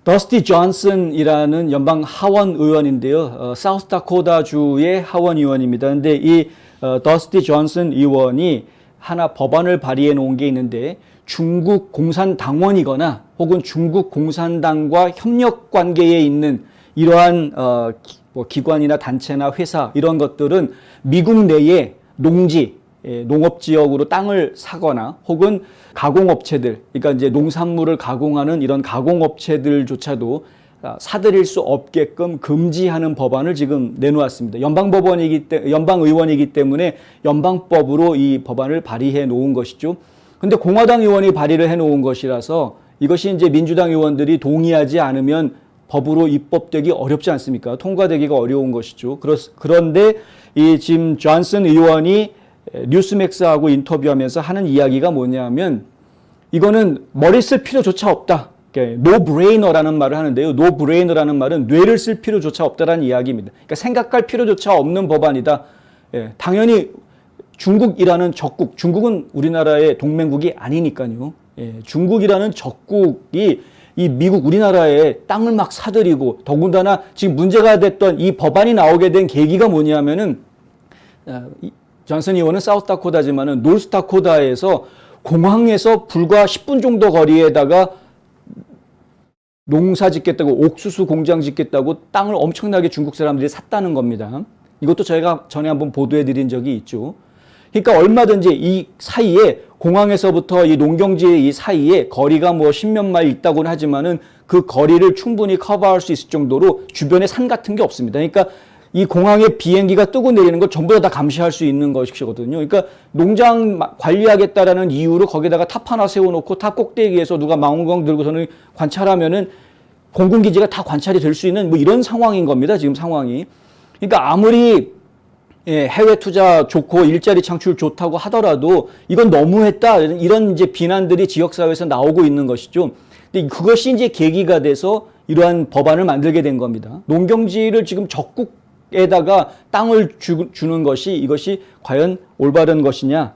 더스티 존슨이라는 연방 하원 의원인데요. 사우스다코타주의 하원 의원입니다. 근데 이 더스티 존슨 의원이 하나 법안을 발의해 놓은 게 있는데, 중국 공산당원이거나 혹은 중국 공산당과 협력 관계에 있는 이러한 기관이나 단체나 회사, 이런 것들은 미국 내에 농지, 농업지역으로 땅을 사거나 혹은 가공업체들, 그러니까 이제 농산물을 가공하는 이런 가공업체들조차도 사들일 수 없게끔 금지하는 법안을 지금 내놓았습니다. 연방의원이기 때문에 연방법으로 이 법안을 발의해 놓은 것이죠. 근데 공화당 의원이 발의를 해 놓은 것이라서 이것이 이제 민주당 의원들이 동의하지 않으면 법으로 입법되기 어렵지 않습니까? 통과되기가 어려운 것이죠. 그런데 이 지금 존슨 의원이 뉴스맥스하고 인터뷰하면서 하는 이야기가 뭐냐면, 이거는 머리 쓸 필요조차 없다. 노 브레이너라는 말을 하는데요. 노 브레이너라는 말은 뇌를 쓸 필요조차 없다라는 이야기입니다. 그러니까 생각할 필요조차 없는 법안이다. 당연히 중국이라는 적국, 중국은 우리나라의 동맹국이 아니니까요. 중국이라는 적국이 이 미국, 우리나라의 땅을 막 사들이고, 더군다나 지금 문제가 됐던 이 법안이 나오게 된 계기가 뭐냐면은, 존슨 의원은 사우스다코타지만은 노스다코타에서 공항에서 불과 10분 정도 거리에다가 농사 짓겠다고, 옥수수 공장 짓겠다고 땅을 엄청나게 중국 사람들이 샀다는 겁니다. 이것도 저희가 전에 한번 보도해 드린 적이 있죠. 그러니까 얼마든지 이 사이에, 공항에서부터 이 농경지의 이 사이에 거리가 뭐 10몇 마일 있다고는 하지만은 그 거리를 충분히 커버할 수 있을 정도로 주변에 산 같은 게 없습니다. 그러니까 이 공항에 비행기가 뜨고 내리는 걸 전부 다 감시할 수 있는 것이거든요. 그러니까 농장 관리하겠다라는 이유로 거기다가 탑 하나 세워놓고 탑 꼭대기에서 누가 망원경 들고서는 관찰하면은 공군기지가 다 관찰이 될 수 있는 뭐 이런 상황인 겁니다. 지금 상황이. 그러니까 아무리 해외 투자 좋고 일자리 창출 좋다고 하더라도 이건 너무했다, 이런 이제 비난들이 지역사회에서 나오고 있는 것이죠. 근데 그것이 이제 계기가 돼서 이러한 법안을 만들게 된 겁니다. 농경지를 지금 적국에다가 땅을 주는 것이, 이것이 과연 올바른 것이냐.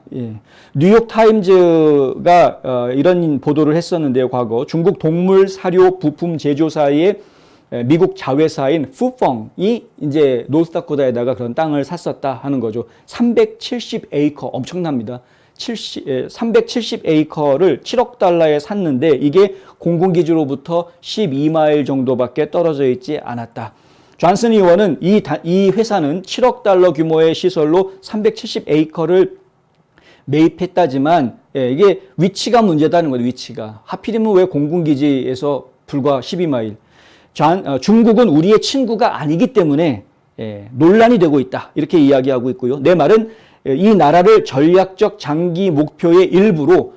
뉴욕 타임즈가 이런 보도를 했었는데요. 과거 중국 동물 사료 부품 제조사의 미국 자회사인 푸펑이 이제 노스다코타에다가 그런 땅을 샀었다 하는 거죠. 370에이커, 엄청납니다. 370에이커를 7억 달러에 샀는데 이게 공군기지로부터 12마일 정도밖에 떨어져 있지 않았다. 존슨 의원은 이 회사는 7억 달러 규모의 시설로 370에이커를 매입했다지만, 이게 위치가 문제다는 거죠. 위치가. 하필이면 왜 공군기지에서 불과 12마일. 중국은 우리의 친구가 아니기 때문에 논란이 되고 있다, 이렇게 이야기하고 있고요. 내 말은 이 나라를 전략적 장기 목표의 일부로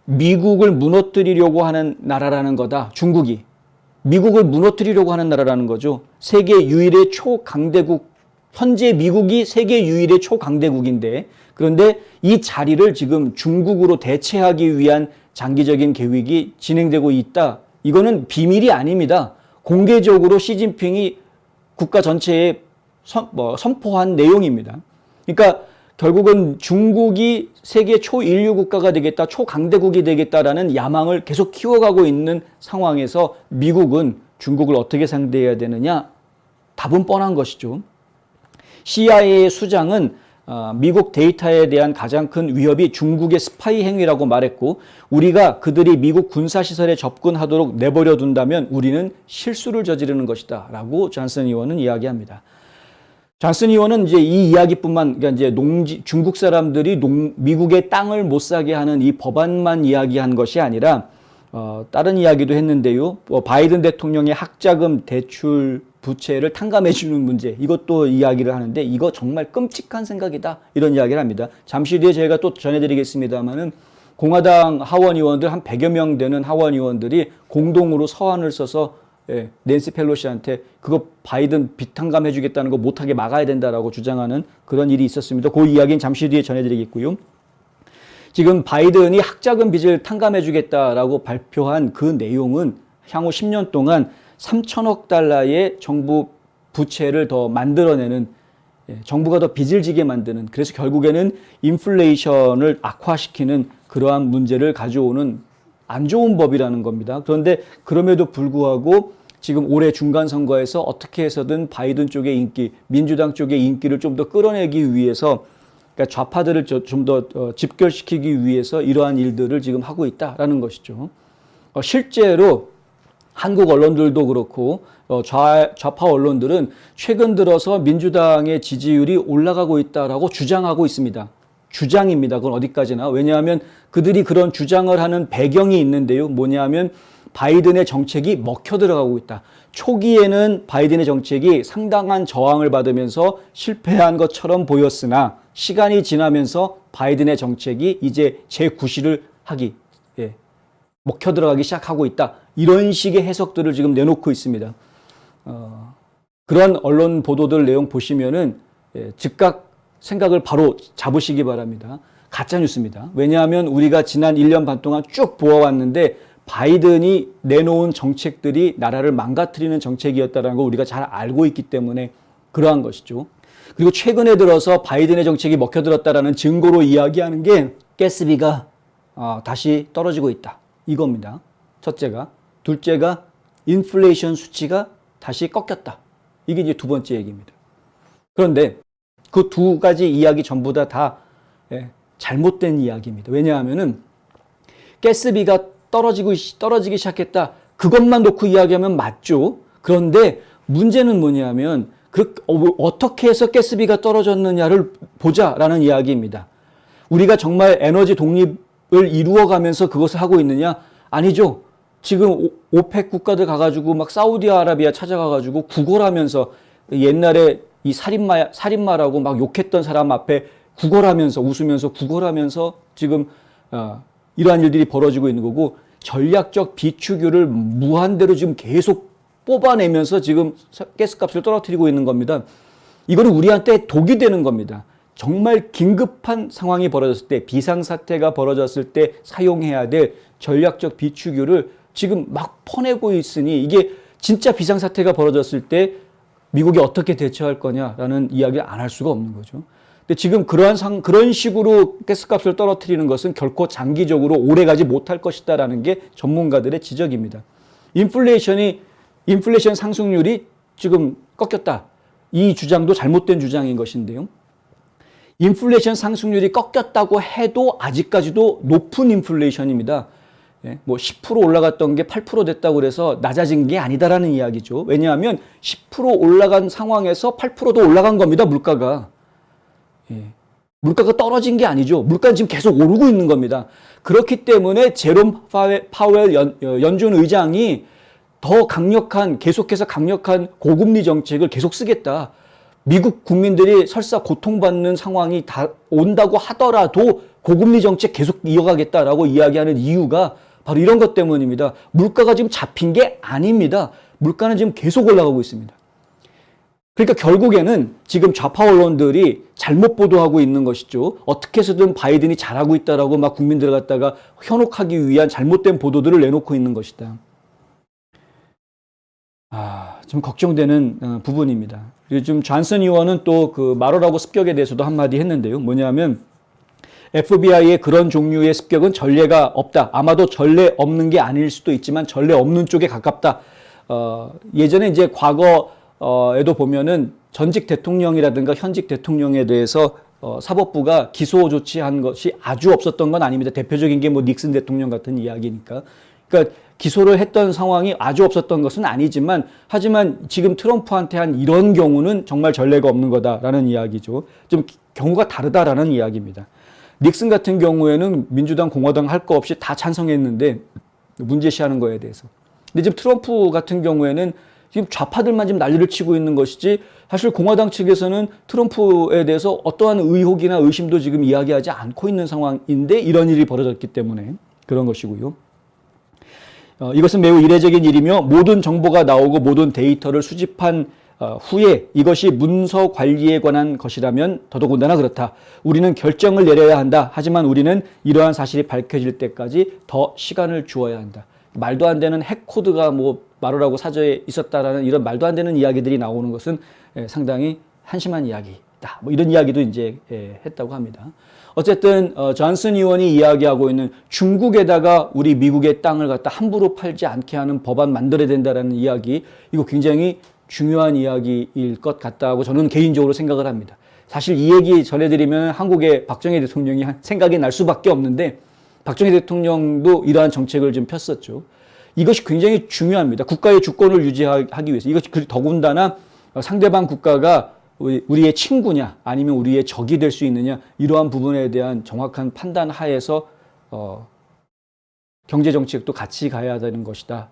미국을 무너뜨리려고 하는 나라라는 거다. 중국이 미국을 무너뜨리려고 하는 나라라는 거죠. 세계 유일의 초강대국, 현재 미국이 세계 유일의 초강대국인데, 그런데 이 자리를 지금 중국으로 대체하기 위한 장기적인 계획이 진행되고 있다. 이거는 비밀이 아닙니다. 공개적으로 시진핑이 국가 전체에 선포한 내용입니다. 그러니까 결국은 중국이 세계 초인류 국가가 되겠다, 초강대국이 되겠다라는 야망을 계속 키워가고 있는 상황에서 미국은 중국을 어떻게 상대해야 되느냐? 답은 뻔한 것이죠. CIA 수장은 미국 데이터에 대한 가장 큰 위협이 중국의 스파이 행위라고 말했고, 우리가 그들이 미국 군사시설에 접근하도록 내버려 둔다면 우리는 실수를 저지르는 것이다 라고 존슨 의원은 이야기합니다. 존슨 의원은 이제 이 이야기뿐만, 그러니까 이제 중국 사람들이 미국의 땅을 못 사게 하는 이 법안만 이야기한 것이 아니라 다른 이야기도 했는데요. 바이든 대통령의 학자금 대출 부채를 탕감해 주는 문제, 이것도 이야기를 하는데 이거 정말 끔찍한 생각이다, 이런 이야기를 합니다. 잠시 뒤에 저희가 또 전해드리겠습니다만은 공화당 하원 의원들 한 100여 명 되는 하원 의원들이 공동으로 서한을 써서 낸시 펠로시한테 그거 바이든 빚 탕감해 주겠다는 거 못하게 막아야 된다라고 주장하는 그런 일이 있었습니다. 그 이야기는 잠시 뒤에 전해드리겠고요. 지금 바이든이 학자금 빚을 탕감해 주겠다라고 발표한 그 내용은 향후 10년 동안 3천억 달러의 정부 부채를 더 만들어내는, 정부가 더 빚을 지게 만드는, 그래서 결국에는 인플레이션을 악화시키는 그러한 문제를 가져오는 안 좋은 법이라는 겁니다. 그런데 그럼에도 불구하고 지금 올해 중간선거에서 어떻게 해서든 바이든 쪽의 인기, 민주당 쪽의 인기를 좀 더 끌어내기 위해서, 그러니까 좌파들을 좀 더 집결시키기 위해서 이러한 일들을 지금 하고 있다라는 것이죠. 실제로 한국 언론들도 그렇고 좌파 언론들은 최근 들어서 민주당의 지지율이 올라가고 있다라고 주장하고 있습니다. 주장입니다. 그건 어디까지나. 왜냐하면 그들이 그런 주장을 하는 배경이 있는데요. 뭐냐면 바이든의 정책이 먹혀 들어가고 있다. 초기에는 바이든의 정책이 상당한 저항을 받으면서 실패한 것처럼 보였으나 시간이 지나면서 바이든의 정책이 이제 재구실을 하기, 먹혀 들어가기 시작하고 있다. 이런 식의 해석들을 지금 내놓고 있습니다. 그런 언론 보도들 내용 보시면은 즉각 생각을 바로 잡으시기 바랍니다. 가짜 뉴스입니다. 왜냐하면 우리가 지난 1년 반 동안 쭉 보아왔는데 바이든이 내놓은 정책들이 나라를 망가뜨리는 정책이었다는 걸 우리가 잘 알고 있기 때문에 그러한 것이죠. 그리고 최근에 들어서 바이든의 정책이 먹혀들었다라는 증거로 이야기하는 게 가스비가 다시 떨어지고 있다. 이겁니다. 첫째가. 둘째가 인플레이션 수치가 다시 꺾였다. 이게 이제 두 번째 얘기입니다. 그런데 그 두 가지 이야기 전부 다 잘못된 이야기입니다. 왜냐하면은 가스비가 떨어지기 시작했다. 그것만 놓고 이야기하면 맞죠. 그런데 문제는 뭐냐면 어떻게 해서 가스비가 떨어졌느냐를 보자라는 이야기입니다. 우리가 정말 에너지 독립을 이루어가면서 그것을 하고 있느냐? 아니죠. 지금 오펙 국가들 가가지고 막 사우디아라비아 찾아가가지고 구걸하면서 옛날에 이 살인마라고 막 욕했던 사람 앞에 구걸하면서 웃으면서 구걸하면서 지금 이러한 일들이 벌어지고 있는 거고 전략적 비축유를 무한대로 지금 계속 뽑아내면서 지금 가스값을 떨어뜨리고 있는 겁니다. 이거는 우리한테 독이 되는 겁니다. 정말 긴급한 상황이 벌어졌을 때, 비상사태가 벌어졌을 때 사용해야 될 전략적 비축유를 지금 막 퍼내고 있으니 이게 진짜 비상사태가 벌어졌을 때 미국이 어떻게 대처할 거냐라는 이야기를 안 할 수가 없는 거죠. 근데 지금 그런 식으로 가스값을 떨어뜨리는 것은 결코 장기적으로 오래가지 못할 것이다라는 게 전문가들의 지적입니다. 인플레이션 상승률이 지금 꺾였다. 이 주장도 잘못된 주장인 것인데요. 인플레이션 상승률이 꺾였다고 해도 아직까지도 높은 인플레이션입니다. 뭐 10% 올라갔던 게 8% 됐다고 그래서 낮아진 게 아니다라는 이야기죠. 왜냐하면 10% 올라간 상황에서 8%도 올라간 겁니다. 물가가. 물가가 떨어진 게 아니죠. 물가는 지금 계속 오르고 있는 겁니다. 그렇기 때문에 제롬 파웰 연준 의장이 더 계속해서 강력한 고금리 정책을 계속 쓰겠다. 미국 국민들이 설사 고통받는 상황이 다 온다고 하더라도 고금리 정책 계속 이어가겠다라고 이야기하는 이유가 바로 이런 것 때문입니다. 물가가 지금 잡힌 게 아닙니다. 물가는 지금 계속 올라가고 있습니다. 그러니까 결국에는 지금 좌파 언론들이 잘못 보도하고 있는 것이죠. 어떻게 해서든 바이든이 잘하고 있다라고 막 국민들을 갖다가 현혹하기 위한 잘못된 보도들을 내놓고 있는 것이다. 좀 걱정되는 부분입니다. 요즘 존슨 의원은 또 그 말하라고 습격에 대해서도 한마디 했는데요. 뭐냐면 FBI의 그런 종류의 습격은 전례가 없다. 아마도 전례 없는 게 아닐 수도 있지만 전례 없는 쪽에 가깝다. 예전에 이제 과거에도 보면은 전직 대통령이라든가 현직 대통령에 대해서 사법부가 기소 조치한 것이 아주 없었던 건 아닙니다. 대표적인 게 뭐 닉슨 대통령 같은 이야기니까. 그러니까 기소를 했던 상황이 아주 없었던 것은 아니지만 하지만 지금 트럼프한테 한 이런 경우는 정말 전례가 없는 거다라는 이야기죠. 좀 경우가 다르다라는 이야기입니다. 닉슨 같은 경우에는 민주당, 공화당 할 거 없이 다 찬성했는데 문제시하는 거에 대해서. 근데 지금 트럼프 같은 경우에는 지금 좌파들만 지금 난리를 치고 있는 것이지 사실 공화당 측에서는 트럼프에 대해서 어떠한 의혹이나 의심도 지금 이야기하지 않고 있는 상황인데 이런 일이 벌어졌기 때문에 그런 것이고요. 이것은 매우 이례적인 일이며 모든 정보가 나오고 모든 데이터를 수집한 후에 이것이 문서 관리에 관한 것이라면 더더군다나 그렇다. 우리는 결정을 내려야 한다. 하지만 우리는 이러한 사실이 밝혀질 때까지 더 시간을 주어야 한다. 말도 안 되는 핵코드가 뭐 말하라고 사저에 있었다라는 이런 말도 안 되는 이야기들이 나오는 것은 상당히 한심한 이야기. 있다. 뭐 이런 이야기도 이제 했다고 합니다. 어쨌든 존슨 의원이 이야기하고 있는 중국에다가 우리 미국의 땅을 갖다 함부로 팔지 않게 하는 법안 만들어야 된다라는 이야기, 이거 굉장히 중요한 이야기일 것 같다고 저는 개인적으로 생각을 합니다. 사실 이 얘기 전해드리면 한국의 박정희 대통령이 생각이 날 수밖에 없는데, 박정희 대통령도 이러한 정책을 좀 폈었죠. 이것이 굉장히 중요합니다. 국가의 주권을 유지하기 위해서. 이것이 더군다나 상대방 국가가 우리의 친구냐 아니면 우리의 적이 될 수 있느냐, 이러한 부분에 대한 정확한 판단 하에서 경제정책도 같이 가야 되는 것이다.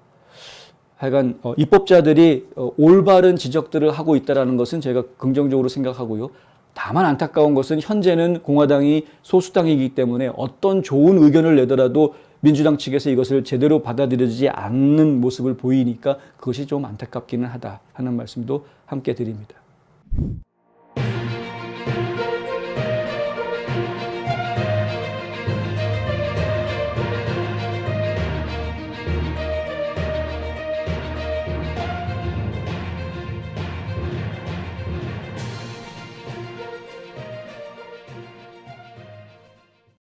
하여간 입법자들이 올바른 지적들을 하고 있다는 것은 제가 긍정적으로 생각하고요. 다만 안타까운 것은 현재는 공화당이 소수당이기 때문에 어떤 좋은 의견을 내더라도 민주당 측에서 이것을 제대로 받아들여지지 않는 모습을 보이니까 그것이 좀 안타깝기는 하다 하는 말씀도 함께 드립니다.